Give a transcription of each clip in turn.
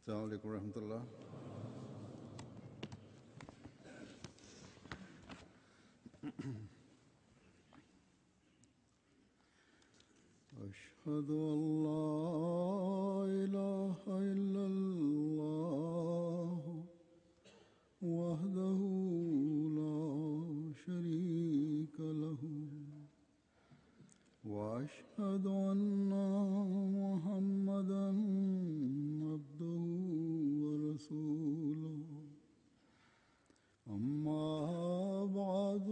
السلام عليكم ورحمة الله. أشهد أن لا إله إلا الله وحده لا شريك له وأشهد أن محمدا عبده ورسوله أما بعد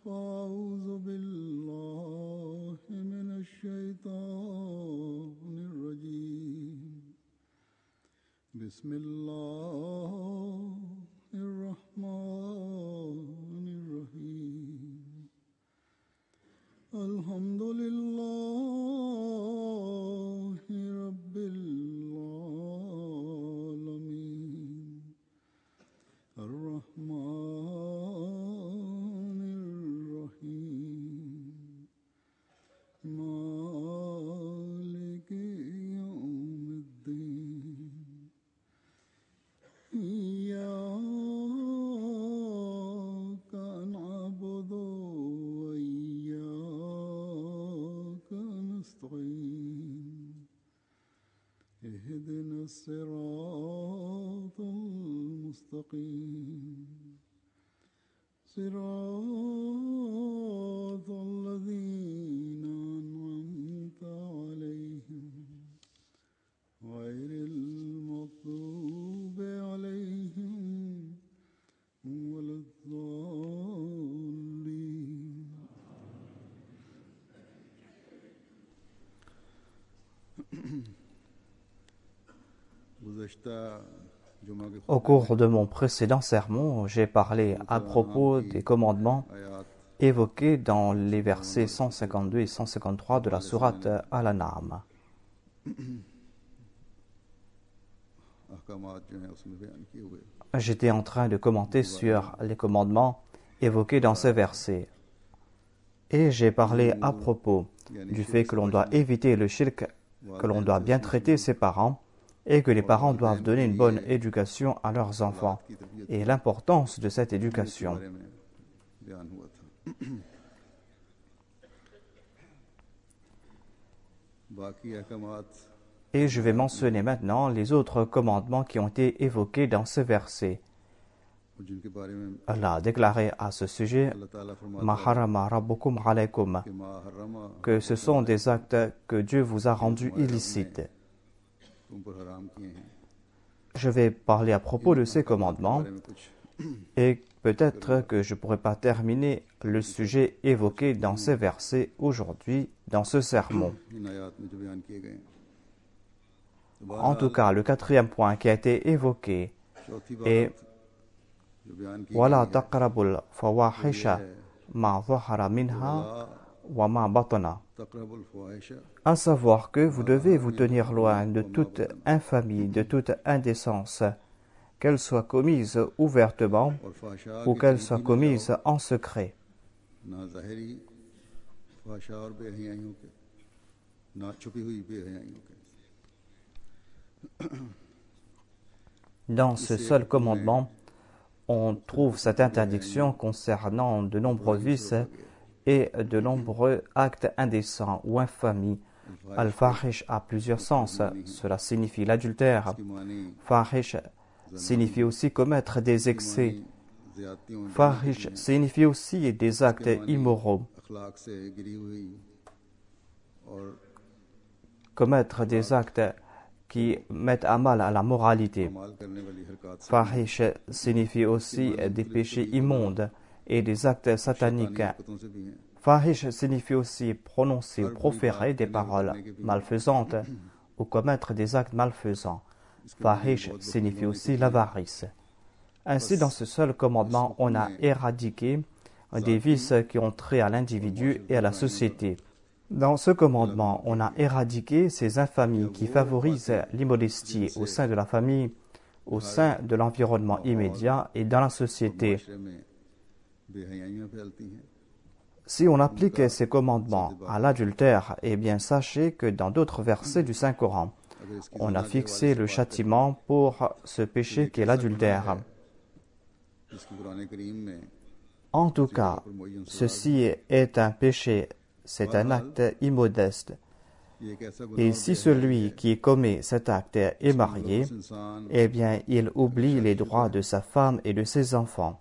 فأعوذ بالله من الشيطان الرجيم بسم الله الرحمن الرحيم الحمد لله رب العالمين الرحمن الرحيم مالك يوم الدين إياك نعبد وإياك نستعين اهدنا الصراط المستقيم صراط الذين أنعمت عليهم غير المغضوب عليهم ولا الضالين. Au cours de mon précédent sermon, j'ai parlé à propos des commandements évoqués dans les versets 152 et 153 de la sourate Al-An'am. J'étais en train de commenter sur les commandements évoqués dans ces versets. Et j'ai parlé à propos du fait que l'on doit éviter le shirk, que l'on doit bien traiter ses parents, et que les parents doivent donner une bonne éducation à leurs enfants, et l'importance de cette éducation. Et je vais mentionner maintenant les autres commandements qui ont été évoqués dans ce verset. Allah a déclaré à ce sujet Ma harama rabbukum alaykum, que ce sont des actes que Dieu vous a rendus illicites. Je vais parler à propos de ces commandements et peut-être que je ne pourrai pas terminer le sujet évoqué dans ces versets aujourd'hui, dans ce sermon. En tout cas, le quatrième point qui a été évoqué est Wala taqrabul fawahisha ma zahara minha wa ma batana, à savoir que vous devez vous tenir loin de toute infamie, de toute indécence, qu'elle soit commise ouvertement ou qu'elle soit commise en secret. Dans ce seul commandement, on trouve cette interdiction concernant de nombreux vices et de nombreux actes indécents ou infamies. Al-Fahish a plusieurs sens. Cela signifie l'adultère. Fahish signifie aussi commettre des excès. Fahish signifie aussi des actes immoraux. Commettre des actes qui mettent à mal à la moralité. Fahish signifie aussi des péchés immondes et des actes sataniques. Fahish signifie aussi prononcer ou proférer des paroles malfaisantes ou commettre des actes malfaisants. Fahish signifie aussi l'avarice. Ainsi, dans ce seul commandement, on a éradiqué des vices qui ont trait à l'individu et à la société. Dans ce commandement, on a éradiqué ces infamies qui favorisent l'immodestie au sein de la famille, au sein de l'environnement immédiat et dans la société. Si on applique ces commandements à l'adultère, eh bien sachez que dans d'autres versets du Saint-Coran, on a fixé le châtiment pour ce péché qu'est l'adultère. En tout cas, ceci est un péché, c'est un acte immodeste. Et si celui qui commet cet acte est marié, eh bien, il oublie les droits de sa femme et de ses enfants.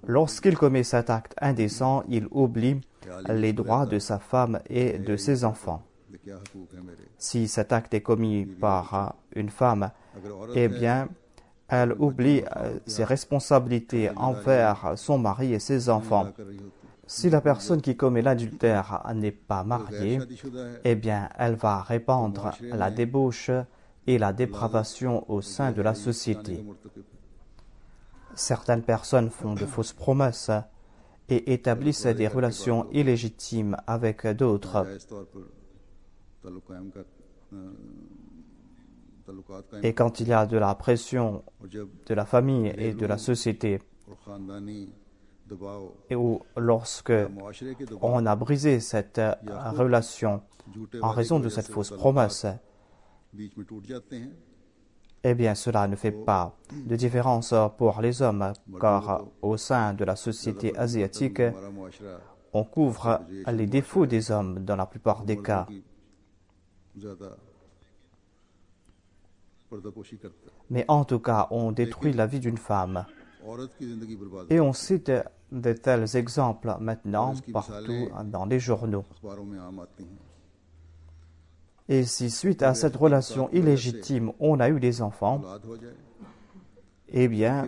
Lorsqu'il commet cet acte indécent, il oublie les droits de sa femme et de ses enfants. Si cet acte est commis par une femme, eh bien, elle oublie ses responsabilités envers son mari et ses enfants. Si la personne qui commet l'adultère n'est pas mariée, eh bien, elle va répandre la débauche et la dépravation au sein de la société. Certaines personnes font de fausses promesses et établissent des relations illégitimes avec d'autres. Et quand il y a de la pression de la famille et de la société, et où lorsque on a brisé cette relation en raison de cette fausse promesse, eh bien cela ne fait pas de différence pour les hommes, car au sein de la société asiatique, on couvre les défauts des hommes dans la plupart des cas. Mais en tout cas, on détruit la vie d'une femme. Et on cite de tels exemples maintenant partout dans les journaux. Et si suite à cette relation illégitime, on a eu des enfants, eh bien,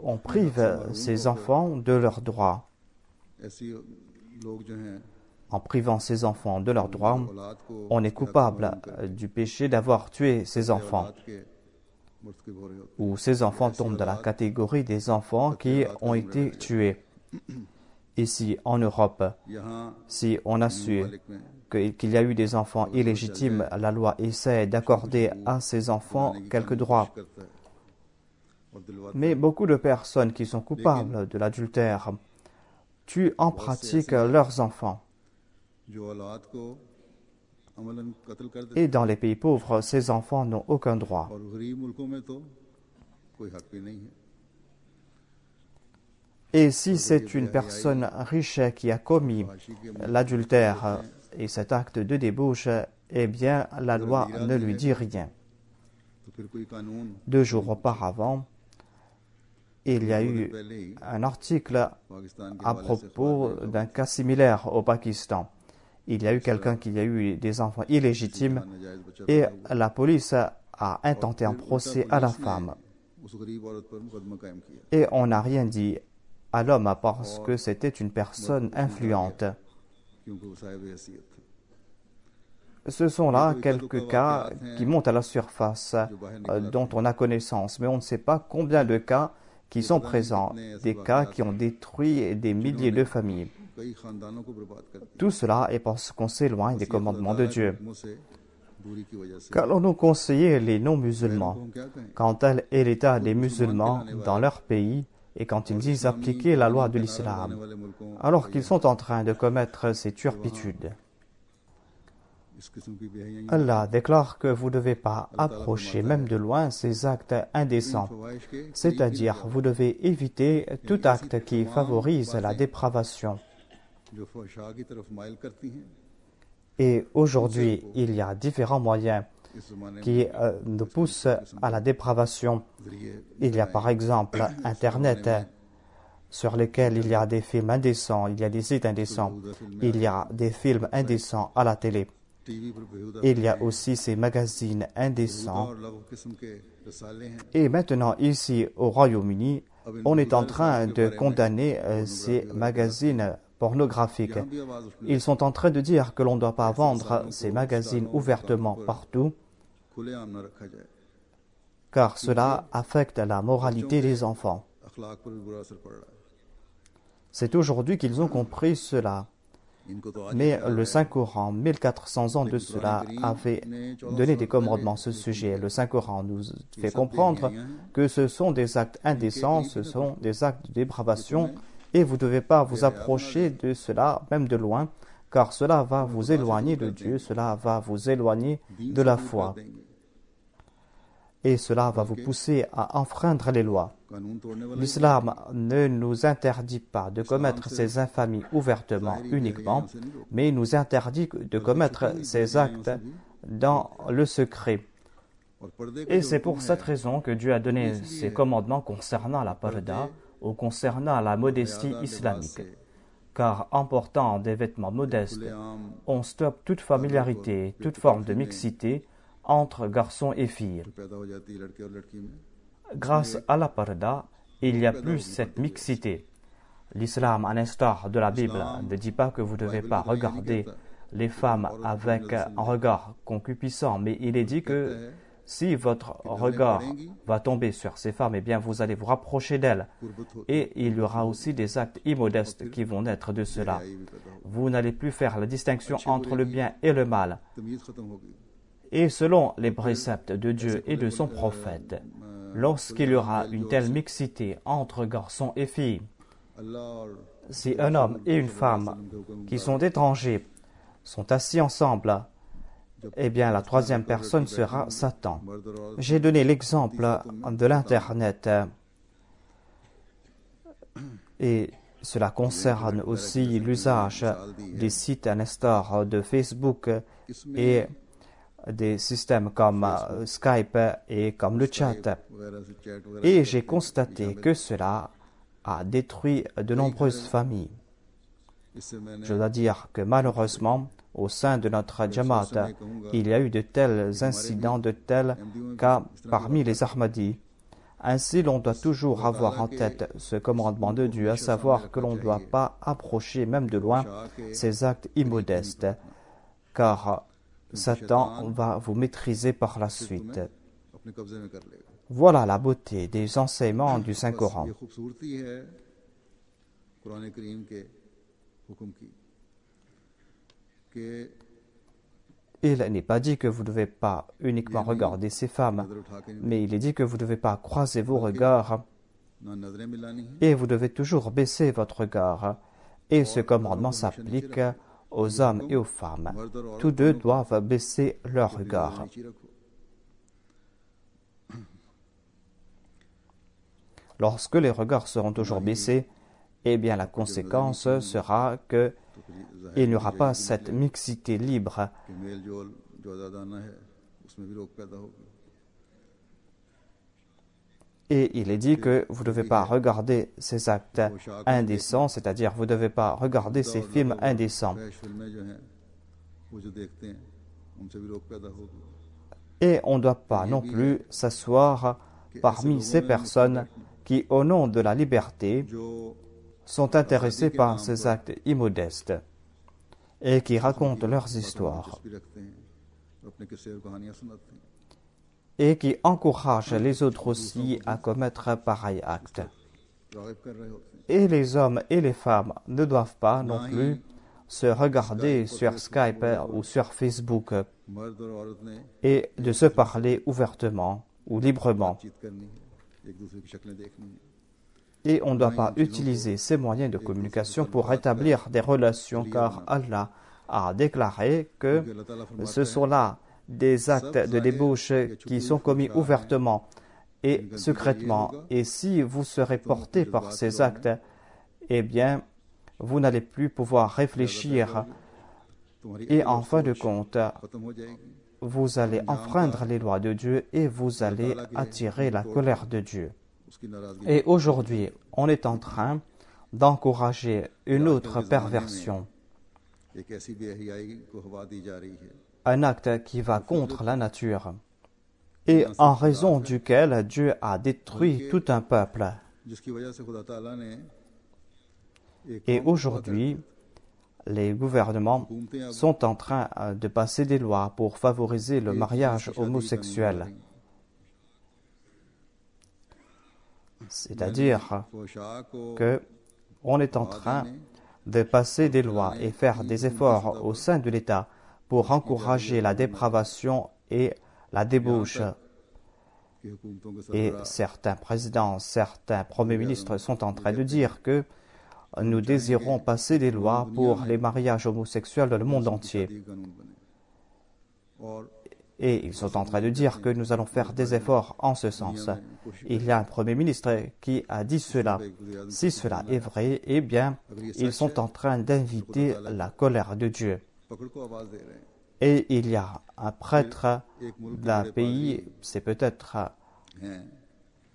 on prive ces enfants de leurs droits. En privant ces enfants de leurs droits, on est coupable du péché d'avoir tué ces enfants. Ou ces enfants tombent dans la catégorie des enfants qui ont été tués. Ici, en Europe, si on a su qu'il y a eu des enfants illégitimes, la loi essaie d'accorder à ces enfants quelques droits. Mais beaucoup de personnes qui sont coupables de l'adultère tuent en pratique leurs enfants. Et dans les pays pauvres, ces enfants n'ont aucun droit. Et si c'est une personne riche qui a commis l'adultère et cet acte de débauche, eh bien, la loi ne lui dit rien. 2 jours auparavant, il y a eu un article à propos d'un cas similaire au Pakistan. Il y a eu quelqu'un qui a eu des enfants illégitimes et la police a intenté un procès à la femme. Et on n'a rien dit à l'homme parce que c'était une personne influente. Ce sont là quelques cas qui montent à la surface dont on a connaissance, mais on ne sait pas combien de cas qui sont présents, des cas qui ont détruit des milliers de familles. Tout cela est parce qu'on s'éloigne des commandements de Dieu. Qu'allons-nous conseiller les non-musulmans quant tel est l'état des musulmans dans leur pays et quand ils disent appliquer la loi de l'islam, alors qu'ils sont en train de commettre ces turpitudes? Allah déclare que vous ne devez pas approcher même de loin ces actes indécents, c'est-à-dire vous devez éviter tout acte qui favorise la dépravation. Et aujourd'hui, il y a différents moyens qui nous poussent à la dépravation. Il y a par exemple Internet, sur lesquels il y a des films indécents, il y a des sites indécents, il y a des films indécents à la télé. Il y a aussi ces magazines indécents. Et maintenant, ici au Royaume-Uni, on est en train de condamner ces magazines pornographiques. Ils sont en train de dire que l'on ne doit pas vendre ces magazines ouvertement partout, car cela affecte la moralité des enfants. C'est aujourd'hui qu'ils ont compris cela. Mais le Saint-Coran, 1400 ans de cela, avait donné des commandements à ce sujet. Le Saint-Coran nous fait comprendre que ce sont des actes indécents, ce sont des actes de dépravation, et vous ne devez pas vous approcher de cela, même de loin, car cela va vous éloigner de Dieu, cela va vous éloigner de la foi, et cela va vous pousser à enfreindre les lois. L'islam ne nous interdit pas de commettre ces infamies ouvertement uniquement, mais il nous interdit de commettre ces actes dans le secret. Et c'est pour cette raison que Dieu a donné ses commandements concernant la parda ou concernant la modestie islamique. Car en portant des vêtements modestes, on stoppe toute familiarité, toute forme de mixité entre garçons et filles. Grâce à la parda, il n'y a plus cette mixité. L'islam, à l'instar de la Bible, ne dit pas que vous ne devez pas regarder les femmes avec un regard concupiscent, mais il est dit que si votre regard va tomber sur ces femmes, eh bien vous allez vous rapprocher d'elles. Et il y aura aussi des actes immodestes qui vont naître de cela. Vous n'allez plus faire la distinction entre le bien et le mal. Et selon les préceptes de Dieu et de son prophète, lorsqu'il y aura une telle mixité entre garçons et filles, si un homme et une femme qui sont étrangers sont assis ensemble, eh bien la troisième personne sera Satan. J'ai donné l'exemple de l'Internet et cela concerne aussi l'usage des sites à l'instar de Facebook et des systèmes comme Skype et comme le chat. Et j'ai constaté que cela a détruit de nombreuses familles. Je dois dire que malheureusement, au sein de notre Jamaat, il y a eu de tels incidents, de tels cas parmi les Ahmadis. Ainsi, l'on doit toujours avoir en tête ce commandement de Dieu, à savoir que l'on ne doit pas approcher même de loin ces actes immodestes, car Satan va vous maîtriser par la suite. Voilà la beauté des enseignements du Saint-Coran. Il n'est pas dit que vous ne devez pas uniquement regarder ces femmes, mais il est dit que vous ne devez pas croiser vos regards et vous devez toujours baisser votre regard. Et ce commandement s'applique aux hommes et aux femmes. Tous deux doivent baisser leur regard. Lorsque les regards seront toujours baissés, eh bien la conséquence sera que il n'y aura pas cette mixité libre. Et il est dit que vous ne devez pas regarder ces actes indécents, c'est-à-dire vous ne devez pas regarder ces films indécents. Et on ne doit pas non plus s'asseoir parmi ces personnes qui, au nom de la liberté, sont intéressés par ces actes immodestes et qui racontent leurs histoires et qui encouragent les autres aussi à commettre pareil acte. Et les hommes et les femmes ne doivent pas non plus se regarder sur Skype ou sur Facebook et de se parler ouvertement ou librement. Et on ne doit pas utiliser ces moyens de communication pour établir des relations, car Allah a déclaré que ce sont là des actes de débauche qui sont commis ouvertement et secrètement. Et si vous serez porté par ces actes, eh bien, vous n'allez plus pouvoir réfléchir. Et en fin de compte, vous allez enfreindre les lois de Dieu et vous allez attirer la colère de Dieu. Et aujourd'hui, on est en train d'encourager une autre perversion, un acte qui va contre la nature, et en raison duquel Dieu a détruit tout un peuple. Et aujourd'hui, les gouvernements sont en train de passer des lois pour favoriser le mariage homosexuel. C'est-à-dire qu'on est en train de passer des lois et faire des efforts au sein de l'État pour encourager la dépravation et la débauche. Et certains présidents, certains premiers ministres sont en train de dire que nous désirons passer des lois pour les mariages homosexuels dans le monde entier. Et ils sont en train de dire que nous allons faire des efforts en ce sens. Il y a un Premier ministre qui a dit cela. Si cela est vrai, eh bien, ils sont en train d'inviter la colère de Dieu. Et il y a un prêtre d'un pays, c'est peut-être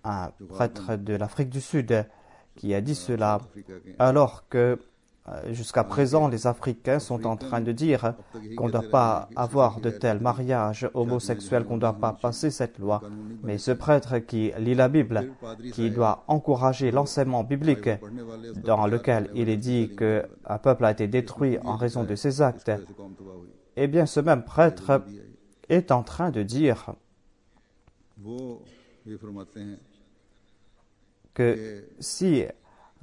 un prêtre de l'Afrique du Sud, qui a dit cela, alors que jusqu'à présent, les Africains sont en train de dire qu'on ne doit pas avoir de tels mariages homosexuels, qu'on ne doit pas passer cette loi. Mais ce prêtre qui lit la Bible, qui doit encourager l'enseignement biblique, dans lequel il est dit qu'un peuple a été détruit en raison de ses actes, eh bien ce même prêtre est en train de dire que si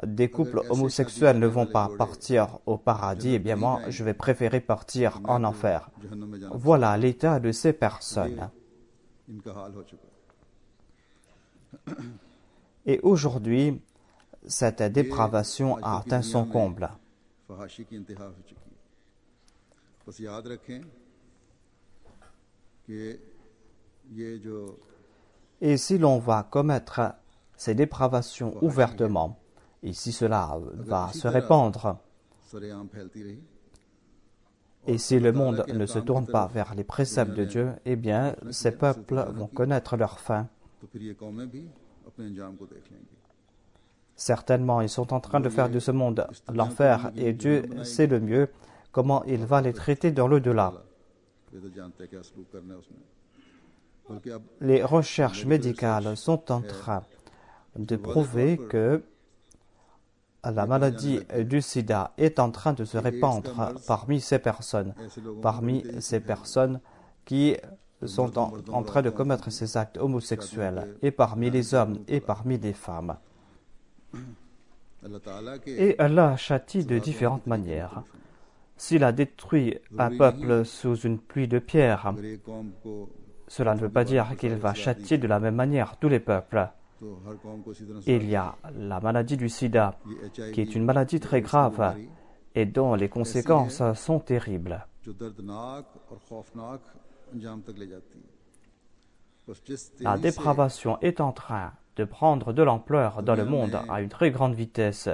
des couples homosexuels ne vont pas partir au paradis, eh bien moi, je vais préférer partir en enfer. Voilà l'état de ces personnes. Et aujourd'hui, cette dépravation a atteint son comble. Et si l'on va commettre ces dépravations ouvertement, et si cela va se répandre, et si le monde ne se tourne pas vers les préceptes de Dieu, eh bien, ces peuples vont connaître leur fin. Certainement, ils sont en train de faire de ce monde l'enfer, et Dieu sait le mieux comment il va les traiter dans l'au-delà. Les recherches médicales sont en train de prouver que la maladie du sida est en train de se répandre parmi ces personnes qui sont en train de commettre ces actes homosexuels, et parmi les hommes et parmi les femmes. Et Allah châtie de différentes manières. S'il a détruit un peuple sous une pluie de pierres, cela ne veut pas dire qu'il va châtier de la même manière tous les peuples. Il y a la maladie du sida, qui est une maladie très grave et dont les conséquences sont terribles. La dépravation est en train de prendre de l'ampleur dans le monde à une très grande vitesse.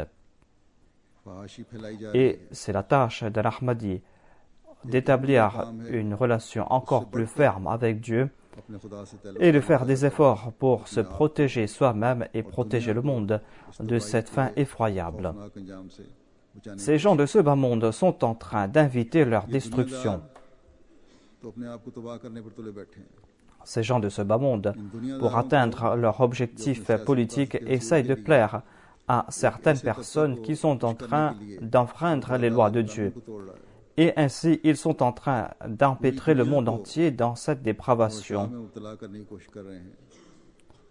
Et c'est la tâche d'un Ahmadi d'établir une relation encore plus ferme avec Dieu et de faire des efforts pour se protéger soi-même et protéger le monde de cette fin effroyable. Ces gens de ce bas monde sont en train d'inviter leur destruction. Ces gens de ce bas monde, pour atteindre leur objectif politique, essayent de plaire à certaines personnes qui sont en train d'enfreindre les lois de Dieu. Et ainsi, ils sont en train d'empêtrer le monde entier dans cette dépravation.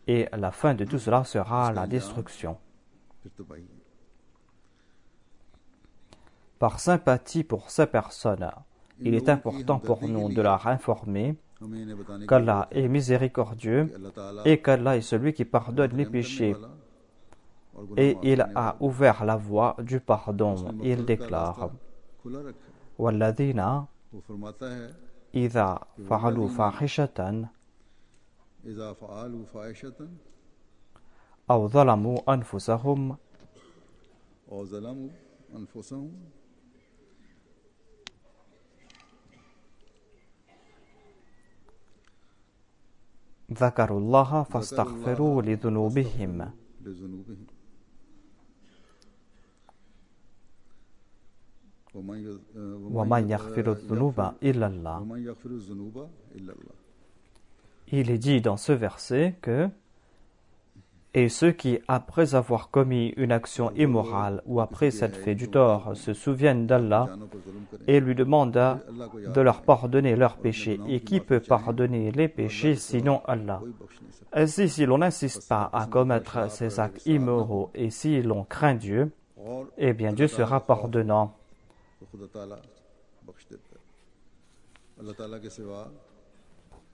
Et la fin de tout cela sera la destruction. Par sympathie pour ces personnes, il est important pour nous de leur informer qu'Allah est miséricordieux et qu'Allah est celui qui pardonne les péchés. Et il a ouvert la voie du pardon. Il déclare: وَالَّذِينَ إِذَا فَعَلُوا فَاحِشَةً أَوْ ظَلَمُوا أَنفُسَهُمْ ذكروا الله فاستغفروا لذنوبهم ومن يغفر الذنوب إلا الله. Il est dit dans ce verset que et ceux qui, après avoir commis une action immorale ou après s'être fait du tort, se souviennent d'Allah et lui demandent de leur pardonner leurs péchés. Et qui peut pardonner les péchés sinon Allah? Ainsi, si l'on n'insiste pas à commettre ces actes immoraux et si l'on craint Dieu, eh bien Dieu sera pardonnant.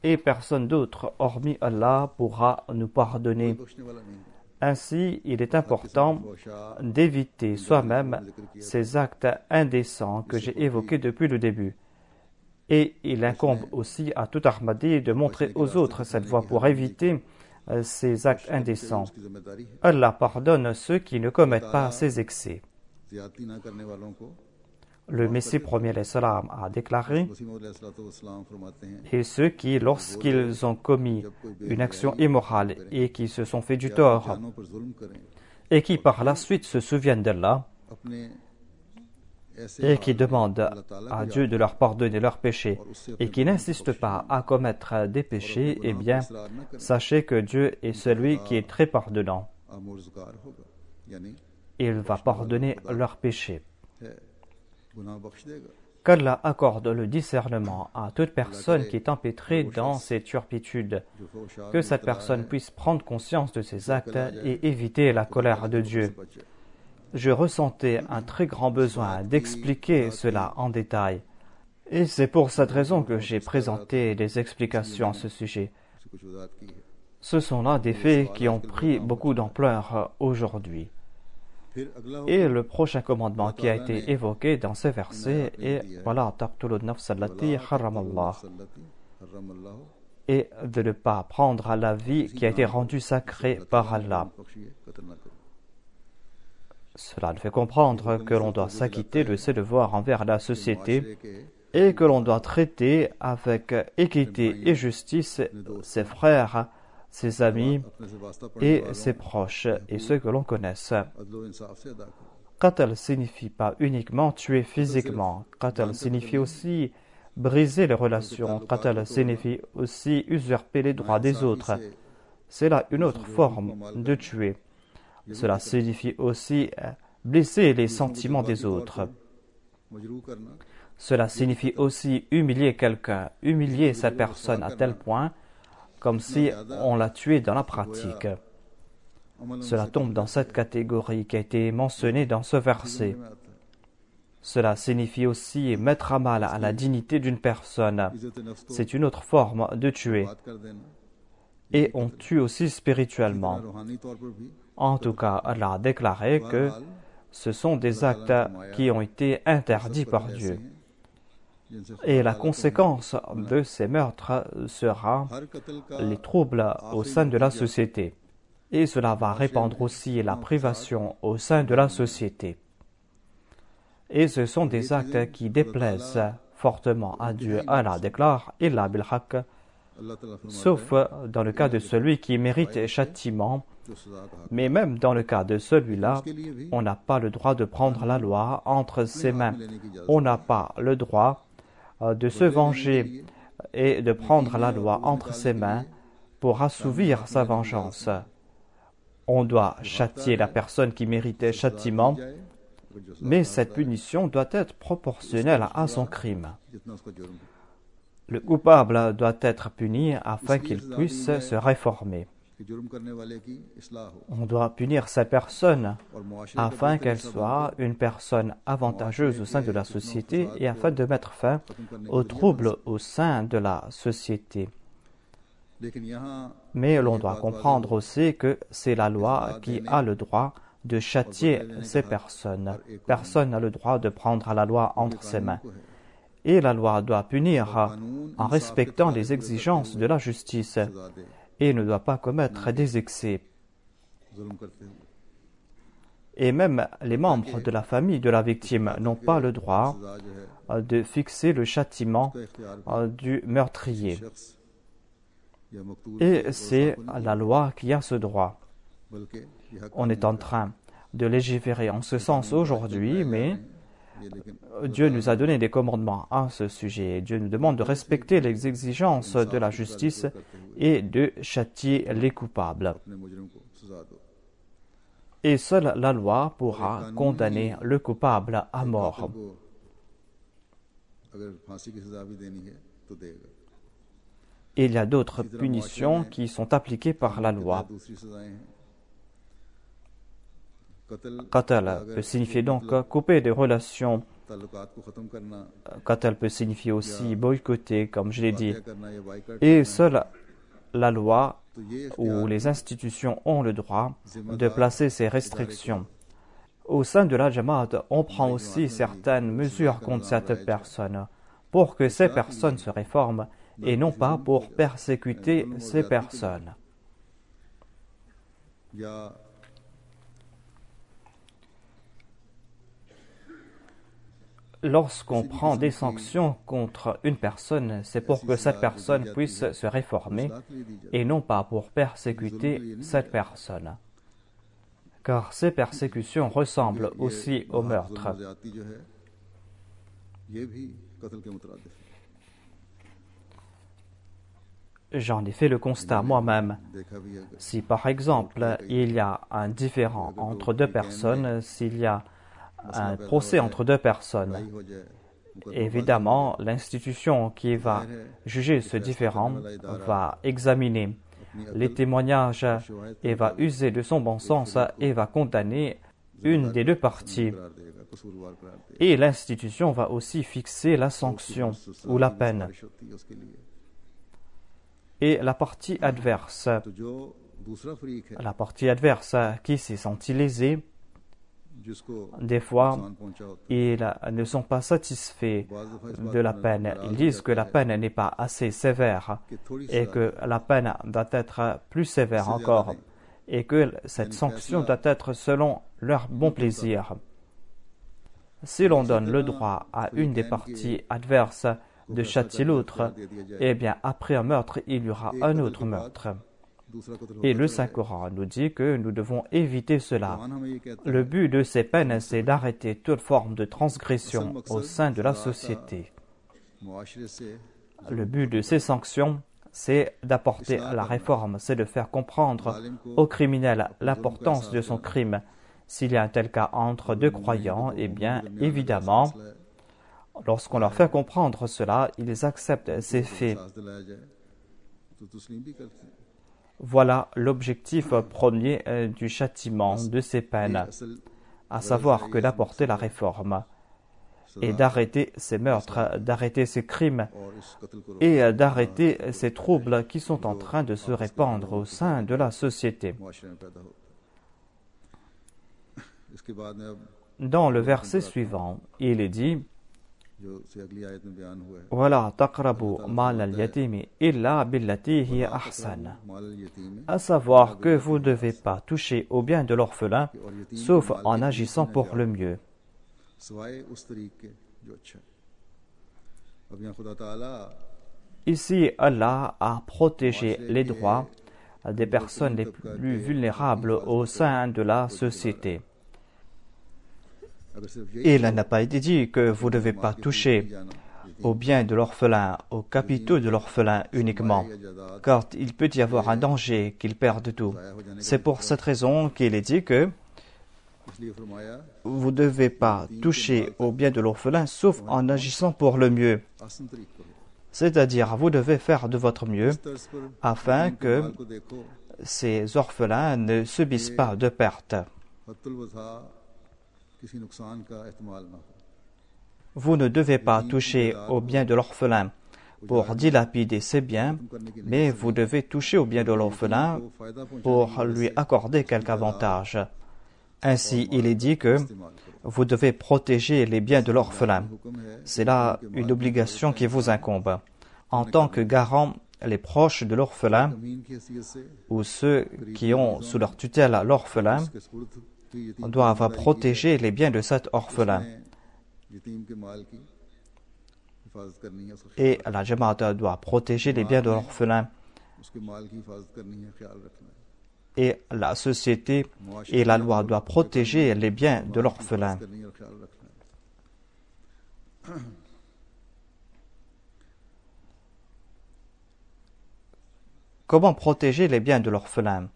Et personne d'autre, hormis Allah, pourra nous pardonner. Ainsi, il est important d'éviter soi-même ces actes indécents que j'ai évoqués depuis le début. Et il incombe aussi à tout Ahmadi de montrer aux autres cette voie pour éviter ces actes indécents. Allah pardonne ceux qui ne commettent pas ces excès. Le Messie premier salam a déclaré: et ceux qui, lorsqu'ils ont commis une action immorale et qui se sont fait du tort, et qui par la suite se souviennent d'Allah, et qui demandent à Dieu de leur pardonner leurs péchés, et qui n'insistent pas à commettre des péchés, eh bien, sachez que Dieu est celui qui est très pardonnant. Il va pardonner leurs péchés. Qu'Allah accorde le discernement à toute personne qui est empêtrée dans ces turpitudes, que cette personne puisse prendre conscience de ses actes et éviter la colère de Dieu. Je ressentais un très grand besoin d'expliquer cela en détail, et c'est pour cette raison que j'ai présenté des explications à ce sujet. Ce sont là des faits qui ont pris beaucoup d'ampleur aujourd'hui. Et le prochain commandement qui a été évoqué dans ces versets est voilà, taqtulun nafs allati haramallah, et de ne pas prendre la vie qui a été rendue sacrée par Allah. Cela nous fait comprendre que l'on doit s'acquitter de ses devoirs envers la société et que l'on doit traiter avec équité et justice ses frères, ses amis et ses proches et ceux que l'on connaisse. Qatl signifie pas uniquement tuer physiquement. Qatl signifie aussi briser les relations. Qatl signifie aussi usurper les droits des autres. C'est là une autre forme de tuer. Cela signifie aussi blesser les sentiments des autres. Cela signifie aussi humilier quelqu'un, humilier cette personne à tel point comme si on l'a tué dans la pratique. Cela tombe dans cette catégorie qui a été mentionnée dans ce verset. Cela signifie aussi mettre à mal à la dignité d'une personne. C'est une autre forme de tuer. Et on tue aussi spirituellement. En tout cas, Allah a déclaré que ce sont des actes qui ont été interdits par Dieu. Et la conséquence de ces meurtres sera les troubles au sein de la société. Et cela va répandre aussi la privation au sein de la société. Et ce sont des actes qui déplaisent fortement à Dieu. Allah déclare « Illa bil haqq » sauf dans le cas de celui qui mérite châtiment. Mais même dans le cas de celui-là, on n'a pas le droit de prendre la loi entre ses mains. On n'a pas le droit de se venger et de prendre la loi entre ses mains pour assouvir sa vengeance. On doit châtier la personne qui méritait châtiment, mais cette punition doit être proportionnelle à son crime. Le coupable doit être puni afin qu'il puisse se réformer. On doit punir cette personne afin qu'elle soit une personne avantageuse au sein de la société et afin de mettre fin aux troubles au sein de la société. Mais l'on doit comprendre aussi que c'est la loi qui a le droit de châtier ces personnes. Personne n'a le droit de prendre la loi entre ses mains. Et la loi doit punir en respectant les exigences de la justice et ne doit pas commettre des excès. Et même les membres de la famille de la victime n'ont pas le droit de fixer le châtiment du meurtrier. Et c'est la loi qui a ce droit. On est en train de légiférer en ce sens aujourd'hui, mais Dieu nous a donné des commandements à ce sujet. Dieu nous demande de respecter les exigences de la justice et de châtier les coupables. Et seule la loi pourra condamner le coupable à mort. Il y a d'autres punitions qui sont appliquées par la loi. Qatl peut signifier donc couper des relations. Qatl peut signifier aussi boycotter, comme je l'ai dit. Et seule la loi ou les institutions ont le droit de placer ces restrictions. Au sein de la Jamaat, on prend aussi certaines mesures contre cette personne pour que ces personnes se réforment et non pas pour persécuter ces personnes. Lorsqu'on prend des sanctions contre une personne, c'est pour que cette personne puisse se réformer et non pas pour persécuter cette personne. Car ces persécutions ressemblent aussi au meurtre. J'en ai fait le constat moi-même. Si par exemple il y a un différend entre deux personnes, s'il y a un procès entre deux personnes, évidemment l'institution qui va juger ce différend va examiner les témoignages et va user de son bon sens et va condamner une des deux parties. Et l'institution va aussi fixer la sanction ou la peine. Et la partie adverse qui s'est sentie lésée, des fois, ils ne sont pas satisfaits de la peine. Ils disent que la peine n'est pas assez sévère et que la peine doit être plus sévère encore et que cette sanction doit être selon leur bon plaisir. Si l'on donne le droit à une des parties adverses de châtier l'autre, eh bien après un meurtre, il y aura un autre meurtre. Et le Saint-Coran nous dit que nous devons éviter cela. Le but de ces peines, c'est d'arrêter toute forme de transgression au sein de la société. Le but de ces sanctions, c'est d'apporter la réforme, c'est de faire comprendre au criminel l'importance de son crime. S'il y a un tel cas entre deux croyants, eh bien évidemment, lorsqu'on leur fait comprendre cela, ils acceptent ces faits. Voilà l'objectif premier du châtiment de ces peines, à savoir que d'apporter la réforme et d'arrêter ces meurtres, d'arrêter ces crimes et d'arrêter ces troubles qui sont en train de se répandre au sein de la société. Dans le verset suivant, il est dit وَلَا تَقْرَبُوا مَالَ الْيَتِيمِ إِلَّا بِالَّتِي هِيَ أَحْسَنُ, à savoir que vous ne devez pas toucher au bien de l'orphelin, sauf en agissant pour le mieux. Ici, Allah a protégé les droits des personnes les plus vulnérables au sein de la société. Et il n'a pas été dit que vous ne devez pas toucher aux biens de l'orphelin, aux capitaux de l'orphelin uniquement, car il peut y avoir un danger qu'il perde tout. C'est pour cette raison qu'il est dit que vous ne devez pas toucher aux biens de l'orphelin sauf en agissant pour le mieux. C'est-à-dire, vous devez faire de votre mieux afin que ces orphelins ne subissent pas de pertes. Vous ne devez pas toucher aux biens de l'orphelin pour dilapider ses biens, mais vous devez toucher aux biens de l'orphelin pour lui accorder quelque avantage. Ainsi, il est dit que vous devez protéger les biens de l'orphelin. C'est là une obligation qui vous incombe. En tant que garant, les proches de l'orphelin ou ceux qui ont sous leur tutelle l'orphelin doivent protéger les biens de cet orphelin. Et la Jamaat doit protéger les biens de l'orphelin. Et la société et la loi doivent protéger les biens de l'orphelin. Comment protéger les biens de l'orphelin?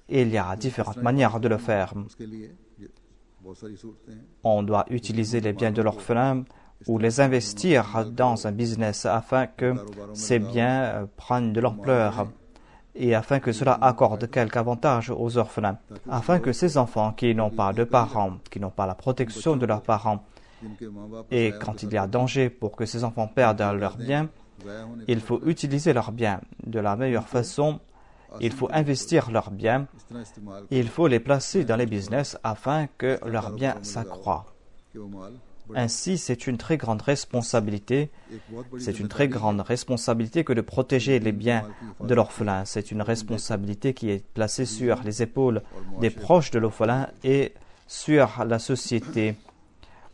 Il y a différentes manières de le faire. On doit utiliser les biens de l'orphelin ou les investir dans un business afin que ces biens prennent de l'ampleur et afin que cela accorde quelque avantage aux orphelins, afin que ces enfants qui n'ont pas de parents, qui n'ont pas la protection de leurs parents, et quand il y a danger pour que ces enfants perdent leurs biens, Il faut utiliser leurs biens de la meilleure façon. Il faut investir leurs biens. Il faut les placer dans les business afin que leurs biens s'accroissent. Ainsi, c'est une très grande responsabilité. C'est une très grande responsabilité que de protéger les biens de l'orphelin. C'est une responsabilité qui est placée sur les épaules des proches de l'orphelin et sur la société.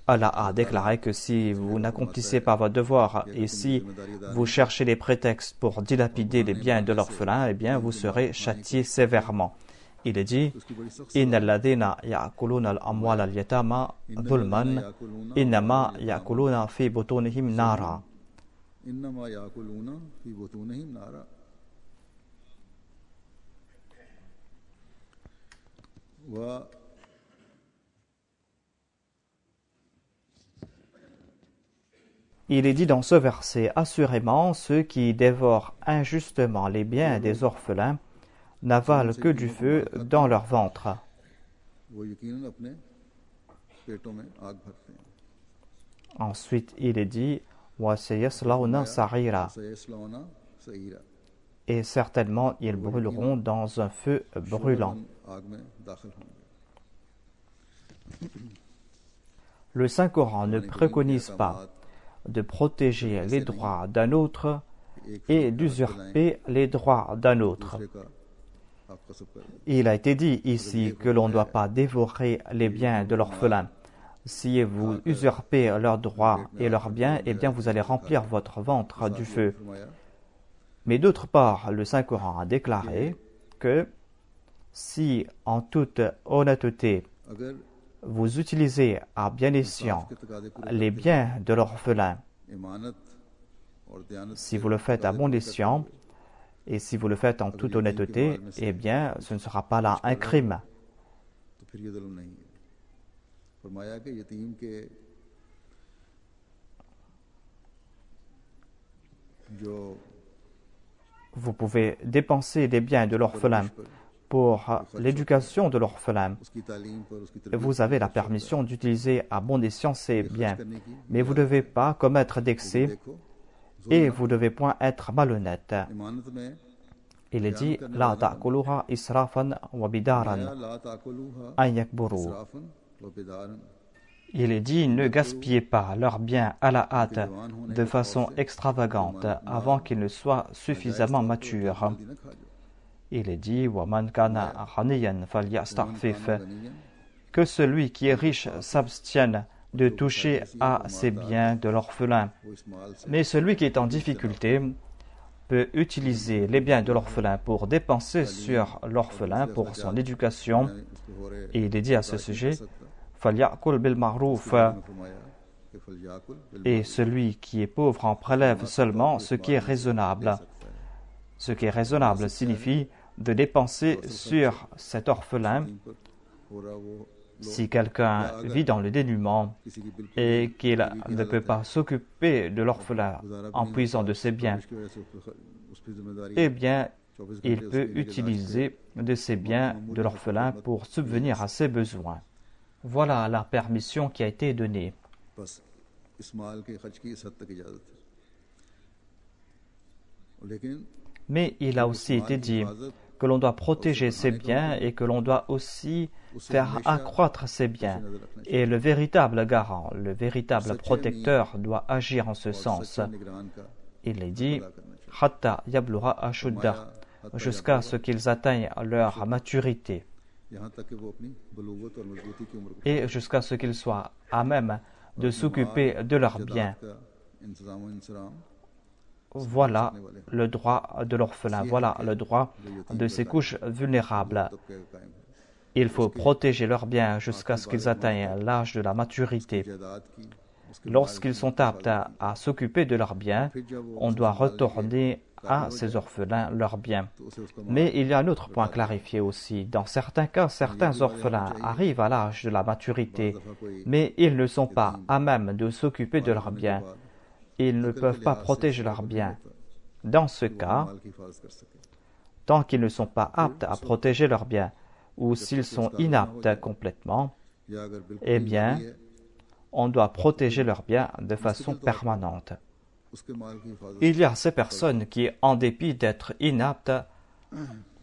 Allah a déclaré que si vous n'accomplissez pas votre devoir et si vous cherchez des prétextes pour dilapider les biens de l'orphelin, eh bien vous serez châtié sévèrement. Il est dit Inna alladhina ya'kuluna al-amwal al-yatama dhulman innama ya'kuluna fi butunihim nara. Il est dit dans ce verset, assurément, ceux qui dévorent injustement les biens des orphelins n'avalent que du feu dans leur ventre. Ensuite, il est dit, وَسَيَصْلَوْنَ سَعِيرًا. Et certainement, ils brûleront dans un feu brûlant. Le Saint-Coran ne préconise pas de protéger les droits d'un autre et d'usurper les droits d'un autre. Il a été dit ici que l'on ne doit pas dévorer les biens de l'orphelin. Si vous usurpez leurs droits et leurs biens, eh bien vous allez remplir votre ventre du feu. Mais d'autre part, le Saint-Coran a déclaré que si, en toute honnêteté, vous utilisez à bien escient les biens de l'orphelin, si vous le faites à bon escient et si vous le faites en toute honnêteté, eh bien ce ne sera pas là un crime. Vous pouvez dépenser les biens de l'orphelin pour l'éducation de l'orphelin. Vous avez la permission d'utiliser à bon escient ces biens, mais vous ne devez pas commettre d'excès et vous ne devez point être malhonnête. Il est dit La ta'kuluha israfan wa bidaran an yakburu. Il est dit ne gaspillez pas leurs biens à la hâte de façon extravagante avant qu'ils ne soient suffisamment matures. Il est dit que celui qui est riche s'abstienne de toucher à ses biens de l'orphelin. Mais celui qui est en difficulté peut utiliser les biens de l'orphelin pour dépenser sur l'orphelin pour son éducation. Et il est dit à ce sujet et celui qui est pauvre en prélève seulement ce qui est raisonnable. Ce qui est raisonnable signifie de dépenser sur cet orphelin. Si quelqu'un vit dans le dénuement et qu'il ne peut pas s'occuper de l'orphelin en puisant de ses biens, eh bien, il peut utiliser de ses biens de l'orphelin pour subvenir à ses besoins. Voilà la permission qui a été donnée. Mais il a aussi été dit que l'on doit protéger ses biens et que l'on doit aussi faire accroître ses biens. Et le véritable garant, le véritable protecteur doit agir en ce sens. Il est dit Hatta yablugha ashuddah, jusqu'à ce qu'ils atteignent leur maturité et jusqu'à ce qu'ils soient à même de s'occuper de leurs biens. Voilà le droit de l'orphelin, voilà le droit de ces couches vulnérables. Il faut protéger leurs biens jusqu'à ce qu'ils atteignent l'âge de la maturité. Lorsqu'ils sont aptes à s'occuper de leurs biens, on doit retourner à ces orphelins leurs biens. Mais il y a un autre point clarifié aussi. Dans certains cas, certains orphelins arrivent à l'âge de la maturité, mais ils ne sont pas à même de s'occuper de leurs biens. Ils ne peuvent pas protéger leurs biens. Dans ce cas, tant qu'ils ne sont pas aptes à protéger leurs biens, ou s'ils sont inaptes complètement, eh bien, on doit protéger leurs biens de façon permanente. उसके माल की हिफाजत Il y a ces personnes qui, en dépit d'être inaptes,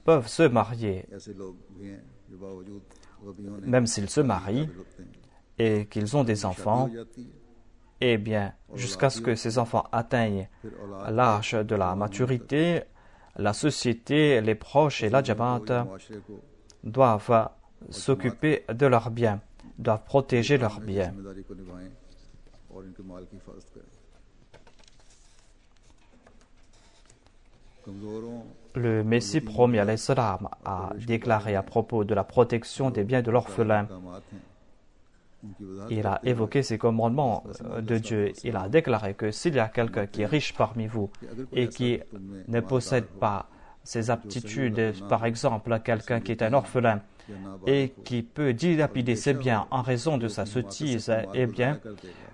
peuvent se marier, ऐसे लोग भी हैं जो बावजूद कभी होने même s'ils se marient काबिल होते हैं, et qu'ils ont des शादी enfants. हो जाती है, Eh bien, jusqu'à ce que ces enfants atteignent फिर औलाद l'âge de la maturité, la société, les proches et la Jamaat मुआशरे को doivent s'occuper de leurs biens, doivent protéger leurs biens. जिम्मेदारी को निभाएं और इनके माल की हिफाजत करें। कमजोरों Le Messie promis alayhi salam a déclaré à propos de la protection des biens de l'orphelin. कामात हैं उनकी वजाहत Il a évoqué ces commandements de Dieu. Il a déclaré que s'il y a quelqu'un qui est riche parmi vous et qui ne possède pas ses aptitudes, par exemple quelqu'un qui est un orphelin et qui peut dilapider ses biens en raison de sa sottise, eh bien,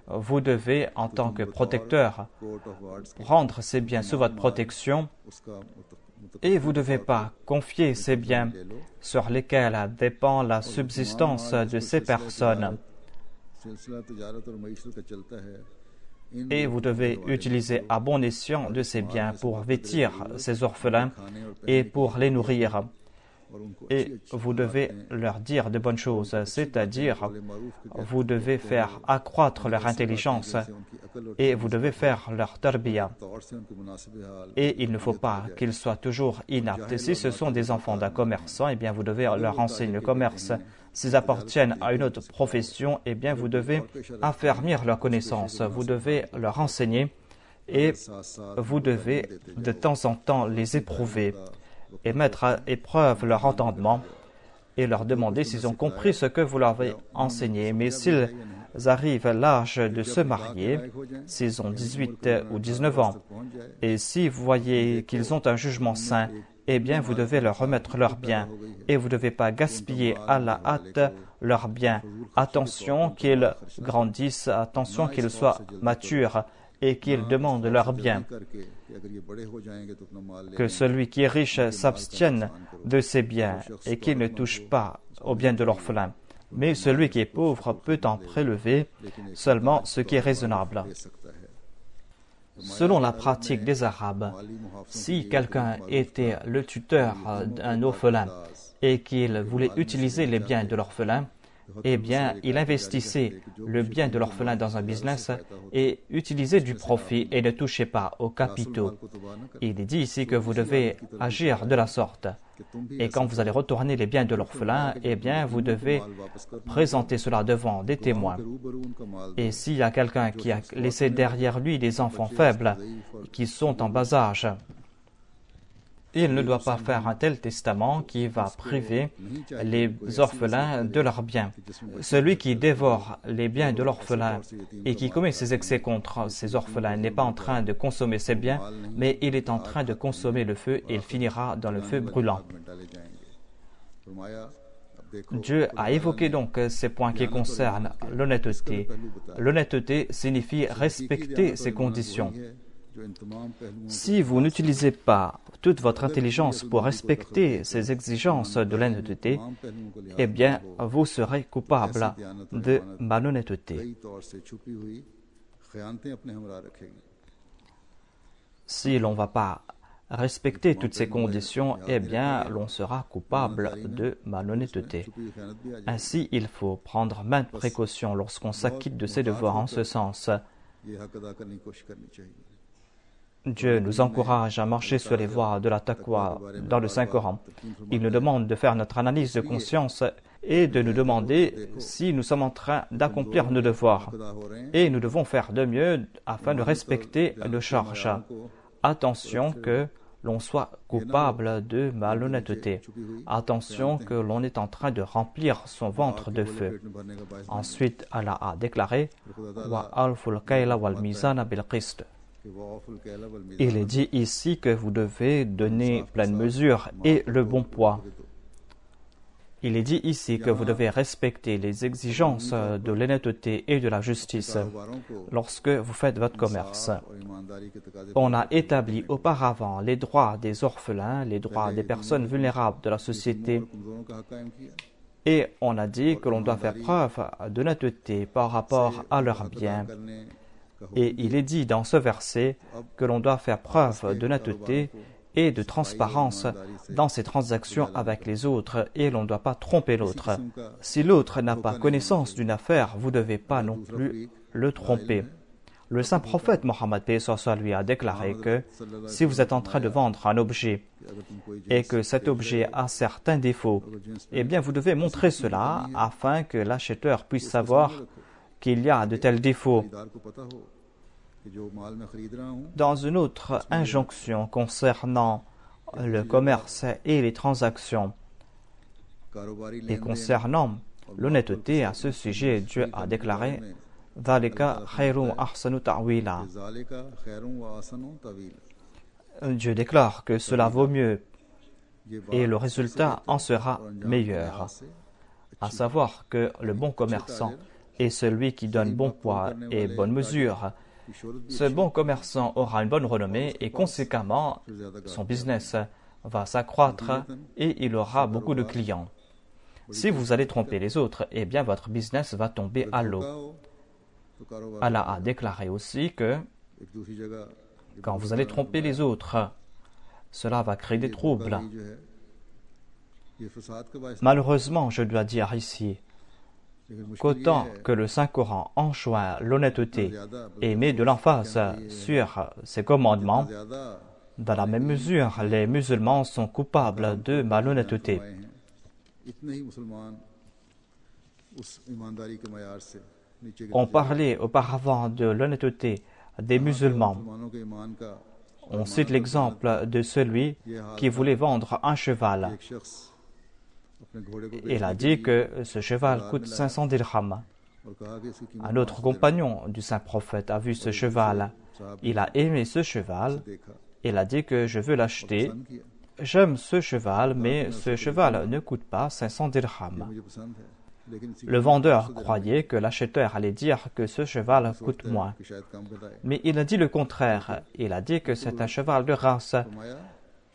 vous devez, en tant que protecteur, court of wards prendre ces biens sous votre protection उसका et vous ne devez pas confier ces biens sur lesquels dépend la subsistance de ces personnes. सिलसिला तिजारत और मईशत का चलता है इन Et vous devez utiliser à bon escient de ces biens pour vêtir ces orphelins et pour les nourrir. और उनको Et vous devez leur dire de bonnes choses, c'est-à-dire vous devez faire accroître leur intelligence उनकी अकल और et vous devez faire leur tarbiya. तौर से उनके मुनासिब हाल Et il ne faut pas qu'ils soient toujours inaptes. Et si ce sont des enfants d'un commerçant, eh bien vous devez leur enseigner le commerce. S'ils appartiennent à une autre profession, eh bien vous devez affermir leurs connaissances. Vous devez leur enseigner et vous devez de temps en temps les éprouver et mettre à épreuve leur entendement et leur demander s'ils ont compris ce que vous leur avez enseigné. Mais s'ils arrivent à l'âge de se marier, s'ils ont 18 ou 19 ans, et si vous voyez qu'ils ont un jugement sain, eh bien vous devez leur remettre leurs biens et vous ne devez pas gaspiller à la hâte leurs biens. Attention qu'ils grandissent, attention qu'ils soient matures et qu'ils demandent leurs biens. करके कि अगर ये बड़े हो जाएंगे तो अपना माल ले Que celui qui est riche s'abstienne de ses biens et qu'il ne touche pas aux biens de l'orphelin. Mais celui qui est pauvre peut en prélever seulement ce qui est raisonnable. ले सकता है। Selon la pratique des Arabes, si quelqu'un était le tuteur d'un orphelin et qu'il voulait utiliser les biens de l'orphelin, eh bien, il investissait le bien de l'orphelin dans un business et utilisait du profit et ne touchait pas aux capitaux. Il est dit ici que vous devez agir de la sorte. Et quand vous allez retourner les biens de l'orphelin, eh bien, vous devez présenter cela devant des témoins. Et s'il y a quelqu'un qui a laissé derrière lui des enfants faibles qui sont en bas âge, il ne doit pas faire un tel testament qui va priver les orphelins de leurs biens. Celui qui dévore les biens de l'orphelin et qui commet ses excès contre ces orphelins n'est pas en train de consommer ses biens, mais il est en train de consommer le feu et il finira dans le feu brûlant. Dieu a évoqué donc ces points qui concernent l'honnêteté. L'honnêteté signifie respecter ces conditions. Si vous n'utilisez pas toute votre intelligence pour respecter ces exigences de l'honnêteté, eh bien, vous serez coupable de malhonnêteté. Si l'on ne va pas respecter toutes ces conditions, eh bien, l'on sera coupable de malhonnêteté. Ainsi, il faut prendre maintes précautions lorsqu'on s'acquitte de ses devoirs en ce sens. Dieu nous encourage à marcher sur les voies de la taqwa dans le Saint-Coran. Il nous demande de faire notre analyse de conscience et de nous demander si nous sommes en train d'accomplir nos devoirs. Et nous devons faire de mieux afin de respecter nos charges. Attention que l'on soit coupable de malhonnêteté. Attention que l'on est en train de remplir son ventre de feu. Ensuite, Allah a déclaré « Wa alful kayla wal mizana bil qist » Il est dit ici que vous devez donner pleine mesure et le bon poids. Il est dit ici que vous devez respecter les exigences de l'honnêteté et de la justice lorsque vous faites votre commerce. On a établi auparavant les droits des orphelins, les droits des personnes vulnérables de la société, et on a dit que l'on doit faire preuve d'honnêteté par rapport à leurs biens. Et il est dit dans ce verset que l'on doit faire preuve d'honnêteté et de transparence dans ses transactions avec les autres et l'on ne doit pas tromper l'autre. Si l'autre n'a pas connaissance d'une affaire, vous ne devez pas non plus le tromper. Le saint prophète Mohammed lui a déclaré que si vous êtes en train de vendre un objet et que cet objet a certains défauts, eh bien vous devez montrer cela afin que l'acheteur puisse savoir qu'il y a de tels défauts. Dans une autre injonction concernant le commerce et les transactions et concernant l'honnêteté à ce sujet, Dieu a déclaré Dieu déclare que cela vaut mieux et le résultat en sera meilleur, à savoir que le bon commerçant est celui qui donne bon poids et bonne mesure. Ce bon commerçant aura une bonne renommée et conséquemment son business va s'accroître et il aura beaucoup de clients. Si vous allez tromper les autres, eh bien votre business va tomber à l'eau. Allah a déclaré aussi que quand vous allez tromper les autres, cela va créer des troubles. Malheureusement, je dois dire ici qu'autant que le Saint-Coran enjoint l'honnêteté et met de l'emphase sur ses commandements, dans la même mesure, les musulmans sont coupables de malhonnêteté. On parlait auparavant de l'honnêteté des musulmans. On cite l'exemple de celui qui voulait vendre un cheval. Il a dit que ce cheval coûte 500 dirhams. Un autre compagnon du saint prophète a vu ce cheval. Il a aimé ce cheval. Il a dit que je veux l'acheter. J'aime ce cheval, mais ce cheval ne coûte pas 500 dirhams. Le vendeur croyait que l'acheteur allait dire que ce cheval coûte moins. Mais il a dit le contraire. Il a dit que c'est un cheval de race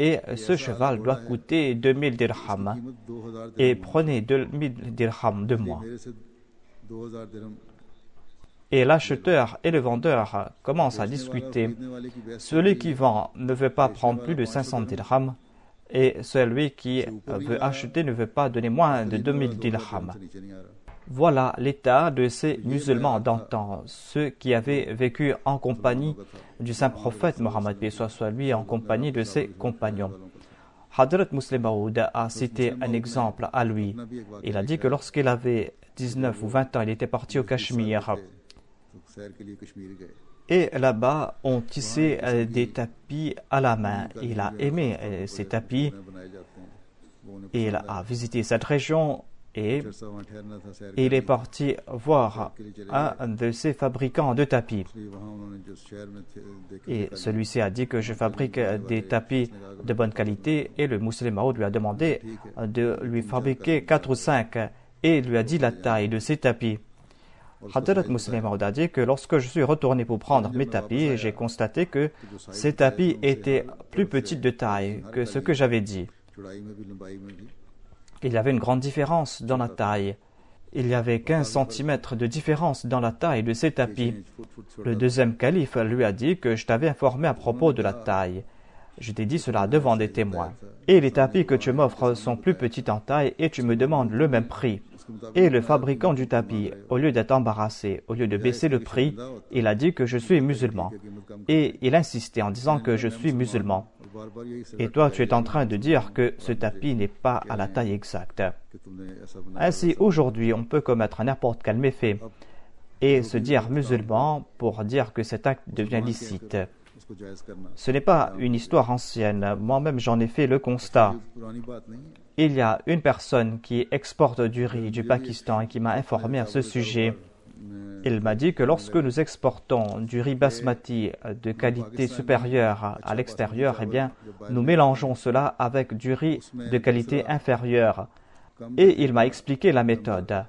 et ce cheval doit coûter 2000 dirhams et prenez 2000 dirhams de moi. Et l'acheteur et le vendeur commencent à discuter. Celui qui vend ne veut pas prendre plus de 500 dirhams et celui qui veut acheter ne veut pas donner moins de 2000 dirhams. Voilà l'état de ces musulmans d'antan, ceux qui avaient vécu en compagnie du saint prophète Mohammed lui en compagnie de ses compagnons. Hadrat Muslim Maud a cité un exemple à lui. Il a dit que lorsqu'il avait 19 ou 20 ans, il était parti au Cachemire. Et là-bas, on tissait des tapis à la main. Il a aimé ces tapis. Il a visité cette région et il est parti voir un de ces fabricants de tapis. Et celui-ci a dit que je fabrique des tapis de bonne qualité et le musulman Maud lui a demandé de lui fabriquer 4 ou 5 et il lui a dit la taille de ces tapis. Hadrat Muslim Maud a dit que lorsque je suis retourné pour prendre mes tapis, j'ai constaté que ces tapis étaient plus petits de taille que ce que j'avais dit. Il y avait une grande différence dans la taille. Il y avait 15 cm de différence dans la taille de ces tapis. Le deuxième calife lui a dit que je t'avais informé à propos de la taille. Je t'ai dit cela devant des témoins. Et les tapis que tu m'offres sont plus petits en taille et tu me demandes le même prix. Et le fabricant du tapis, au lieu d'être embarrassé, au lieu de baisser le prix, il a dit que je suis musulman. Et il insistait en disant que je suis musulman. Et toi, tu es en train de dire que ce tapis n'est pas à la taille exacte. Ainsi, aujourd'hui, on peut commettre n'importe quel méfait et se dire musulman pour dire que cet acte devient licite. Ce n'est pas une histoire ancienne. Moi-même, j'en ai fait le constat. Il y a une personne qui exporte du riz du Pakistan et qui m'a informé à ce sujet. Il m'a dit que lorsque nous exportons du riz basmati de qualité supérieure à l'extérieur, eh bien, nous mélangeons cela avec du riz de qualité inférieure. Et il m'a expliqué la méthode.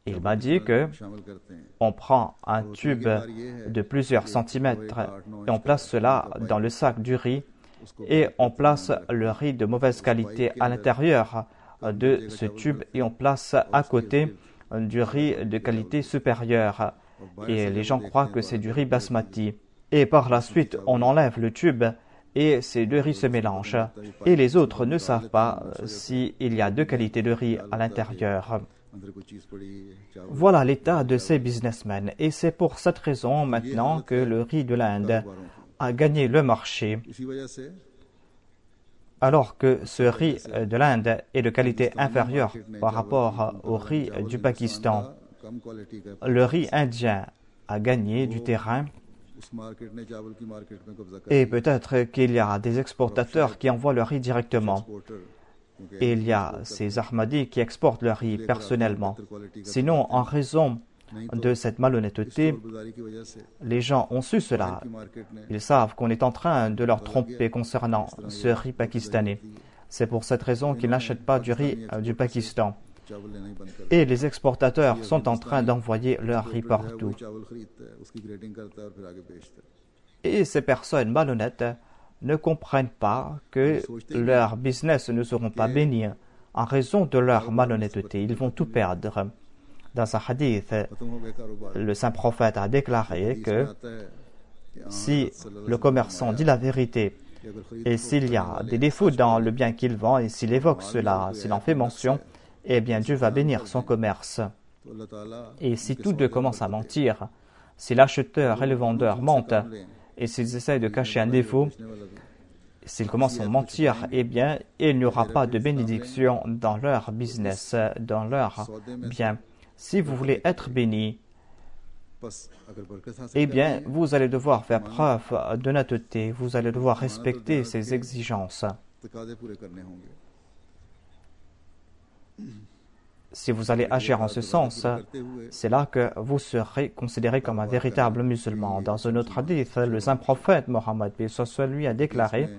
Il m'a dit que on prend un tube de plusieurs centimètres et on place cela dans le sac du riz et on place le riz de mauvaise qualité à l'intérieur de ce tube et on place à côté du riz de qualité supérieure. et les gens croient que c'est du riz basmati. Et par la suite, on enlève le tube et ces deux riz se mélangent. Et les autres ne savent pas s'il y a deux qualités de riz à l'intérieur. Voilà l'état de ces businessmen. Et c'est pour cette raison maintenant que le riz de l'Inde a gagné le marché, alors que ce riz de l'Inde est de qualité inférieure par rapport au riz du Pakistan. Le riz indien a gagné du terrain et peut-être qu'il y a des exportateurs qui envoient le riz directement. Et il y a ces Ahmadis qui exportent le riz personnellement. Sinon, en raison de cette malhonnêteté, les gens ont su cela. Ils savent qu'on est en train de leur tromper concernant ce riz pakistanais. C'est pour cette raison qu'ils n'achètent pas du riz du Pakistan. Et les exportateurs sont en train d'envoyer leur riz partout. Et ces personnes malhonnêtes ne comprennent pas que leurs business ne seront pas bénis en raison de leur malhonnêteté. Ils vont tout perdre. Dans un hadith, le saint prophète a déclaré que si le commerçant dit la vérité et s'il y a des défauts dans le bien qu'il vend et s'il évoque cela, s'il en fait mention, eh bien Dieu va bénir son commerce. Et si tous deux commencent à mentir, si l'acheteur et le vendeur mentent et s'ils essayent de cacher un défaut, s'ils commencent à mentir, eh bien il n'y aura pas de bénédiction dans leur business, dans leur bien. Si vous voulez être béni, eh bien, vous allez devoir faire preuve d'honnêteté, vous allez devoir respecter ces exigences. Si vous allez agir en ce sens, c'est là que vous serez considéré comme un véritable musulman. Dans un autre hadith, le saint prophète Mohammed lui a déclaré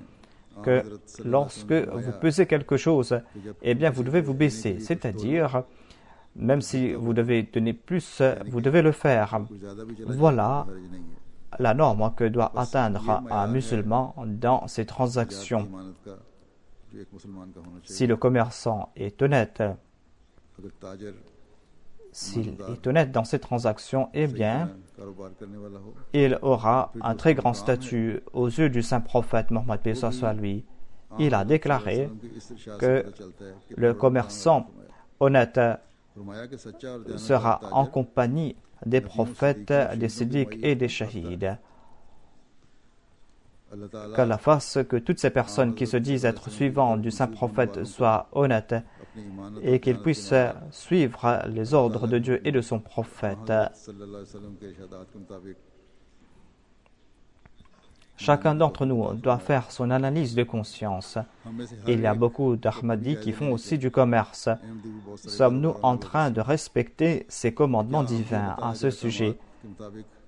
que lorsque vous pesez quelque chose, eh bien, vous devez vous baisser, c'est-à-dire même si vous devez donner plus, vous devez le faire. Voilà la norme que doit atteindre un musulman dans ses transactions. Si le commerçant est honnête, s'il est honnête dans ses transactions, eh bien, il aura un très grand statut aux yeux du saint prophète Mohammed lui. Il a déclaré que le commerçant honnête sera en compagnie des prophètes, des siddiques et des shahids. Qu'Allah fasse que toutes ces personnes qui se disent être suivantes du saint prophète soient honnêtes et qu'ils puissent suivre les ordres de Dieu et de son prophète. Chacun d'entre nous doit faire son analyse de conscience. Il y a beaucoup d'Ahmadis qui font aussi du commerce. Sommes-nous en train de respecter ces commandements divins à ce sujet?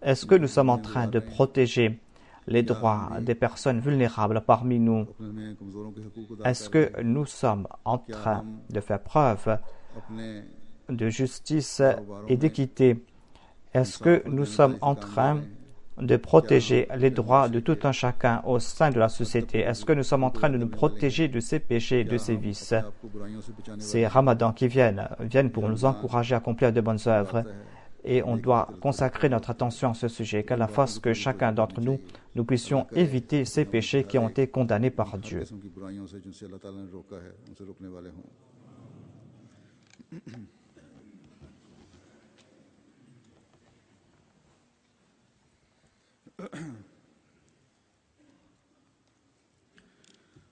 Est-ce que nous sommes en train de protéger les droits des personnes vulnérables parmi nous? Est-ce que nous sommes en train de faire preuve de justice et d'équité? Est-ce que nous sommes en train de protéger les droits de tout un chacun au sein de la société? Est-ce que nous sommes en train de nous protéger de ces péchés, de ces vices? Ces ramadans qui viennent pour nous encourager à accomplir de bonnes œuvres et on doit consacrer notre attention à ce sujet, qu'à la fasse que chacun d'entre nous, nous puissions éviter ces péchés qui ont été condamnés par Dieu.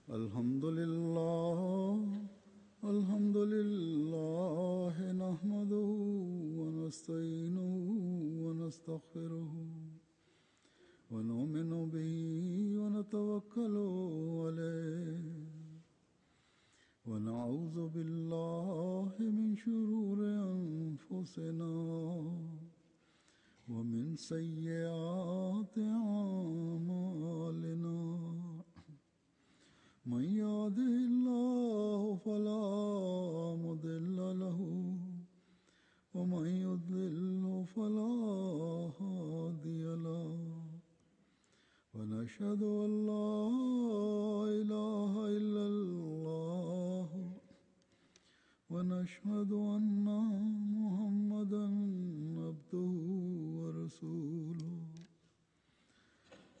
Alhamdulillah, nahmaduhu wa nasta'inuhu wa nastaghfiruhu wa nu'minu bihi wa natawakkalu alayhi wa na'udhu billahi min shururi anfusina wa min sayyiati a'malina. من يهده الله فلا مضل له ومن يضلل فلا هادي له ونشهد أن لا إله إلا الله ونشهد أن محمدا عبده ورسوله ورسوله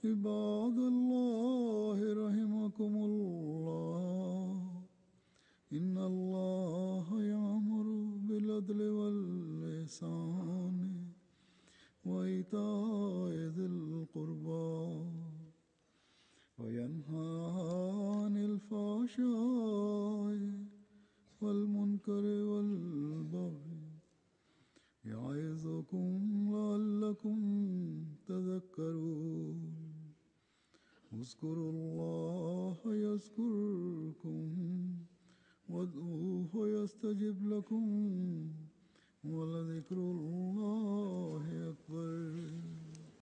عباد الله رحمكم الله إن الله يأمر بالعدل والإحسان وإيتاء ذي القربى وينهى عن الفحشاء والمنكر والبغي يعظكم لعلكم تذكرون اذكروا الله يذكركم وادعوه يستجب لكم ولذكر الله أكبر